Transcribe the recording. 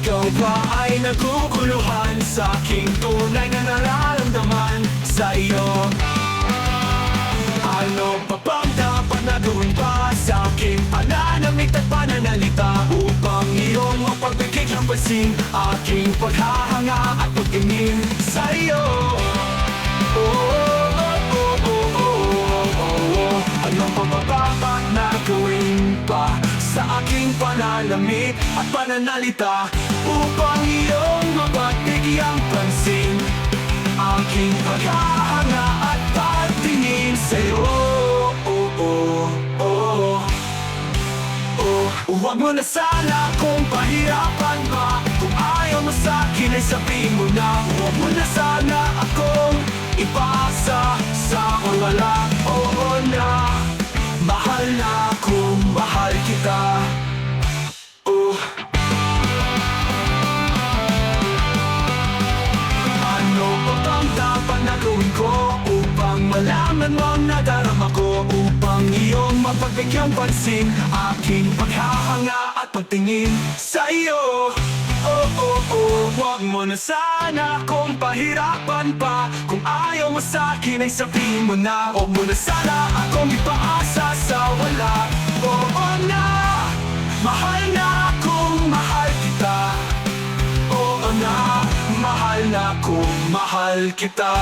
Ikaw ba ay naguguluhan sa aking tunay na nararamdaman sa iyo? Ano pa bang dapat na gawin pa sa aking pananamit at pananalita upang iyong mapagbigay ng pansin aking paghahanga at pagtingin sa iyo? Ano pa ba dapat na gawin pa sa aking pananamit at pananalita upang iyong mapagbigyan pansin aking paghahanga at pagtingin sa'yo? Huwag mo na sana kung pahirapan pa. Kung ayaw mo sa'kin ay sabihin mo na. Huwag mo na sana akong ipaasa sa wala. Oo na, mahal na kung mahal kita. Ano pa bang dapat na gawin ko upang malaman mo ang nadarama ko, upang iyong mapagbigyan pansin aking paghahanga at pagtingin sa iyo? Huwag mo na sana kung pahirapan pa. Kung ayaw mo sa'kin ay sabihin mo na. Huwag mo na sana akong ipaasa sa wala. Oo na, mahal na kung mahal kita. Oo na, mahal na kung mahal kita.